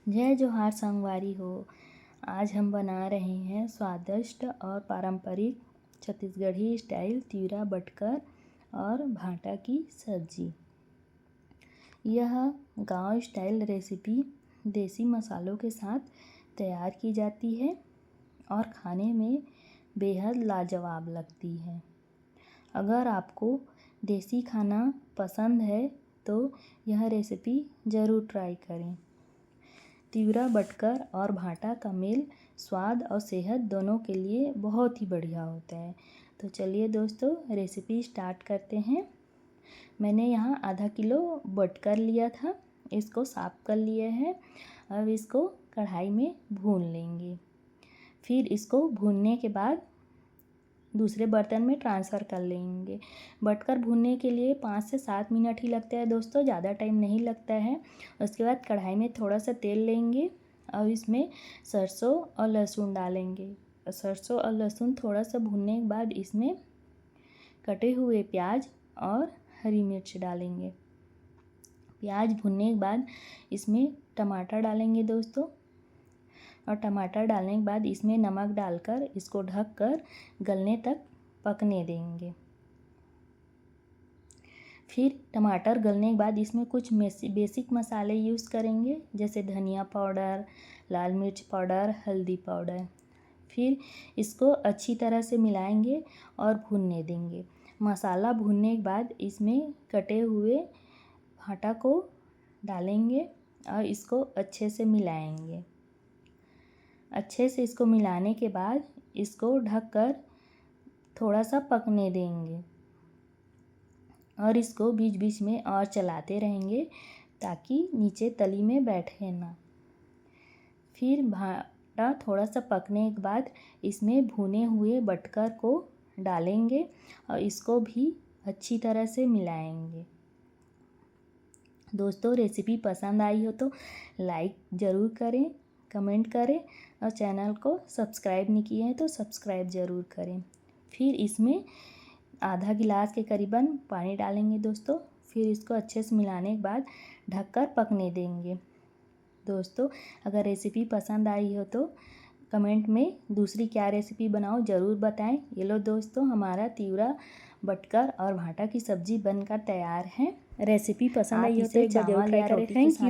जय जोहार संगवारी हो। आज हम बना रहे हैं स्वादिष्ट और पारंपरिक छत्तीसगढ़ी स्टाइल तिउरा बटकर और भाटा की सब्जी। यह गांव स्टाइल रेसिपी देसी मसालों के साथ तैयार की जाती है और खाने में बेहद लाजवाब लगती है। अगर आपको देसी खाना पसंद है तो यह रेसिपी ज़रूर ट्राई करें। तिउरा बटकर और भाटा का मेल स्वाद और सेहत दोनों के लिए बहुत ही बढ़िया होता है। तो चलिए दोस्तों रेसिपी स्टार्ट करते हैं। मैंने यहाँ आधा किलो बटकर लिया था, इसको साफ़ कर लिया है। अब इसको कढ़ाई में भून लेंगे। फिर इसको भूनने के बाद दूसरे बर्तन में ट्रांसफ़र कर लेंगे। बटकर भूनने के लिए 5 से 7 मिनट ही लगता है दोस्तों, ज़्यादा टाइम नहीं लगता है। उसके बाद कढ़ाई में थोड़ा सा तेल लेंगे और इसमें सरसों और लहसुन डालेंगे। सरसों और लहसुन थोड़ा सा भूनने के बाद इसमें कटे हुए प्याज और हरी मिर्च डालेंगे। प्याज भूनने के बाद इसमें टमाटर डालेंगे दोस्तों, और टमाटर डालने के बाद इसमें नमक डालकर इसको ढककर गलने तक पकने देंगे। फिर टमाटर गलने के बाद इसमें कुछ बेसिक मसाले यूज़ करेंगे, जैसे धनिया पाउडर, लाल मिर्च पाउडर, हल्दी पाउडर। फिर इसको अच्छी तरह से मिलाएंगे और भूनने देंगे। मसाला भूनने के बाद इसमें कटे हुए भाटा को डालेंगे और इसको अच्छे से मिलाएंगे। अच्छे से इसको मिलाने के बाद इसको ढककर थोड़ा सा पकने देंगे और इसको बीच बीच में और चलाते रहेंगे ताकि नीचे तली में बैठे ना। फिर भाटा थोड़ा सा पकने के बाद इसमें भुने हुए बटकर को डालेंगे और इसको भी अच्छी तरह से मिलाएंगे। दोस्तों रेसिपी पसंद आई हो तो लाइक ज़रूर करें, कमेंट करें और चैनल को सब्सक्राइब नहीं किए हैं तो सब्सक्राइब ज़रूर करें। फिर इसमें आधा गिलास के करीबन पानी डालेंगे दोस्तों। फिर इसको अच्छे से मिलाने के बाद ढककर पकने देंगे। दोस्तों अगर रेसिपी पसंद आई हो तो कमेंट में दूसरी क्या रेसिपी बनाओ ज़रूर बताएं। ये लो दोस्तों हमारा तिउरा बटकर और भाटा की सब्जी बनकर तैयार है। रेसिपी पसंद आई हो तो एक बार जरूर ट्राई करें। Thank you.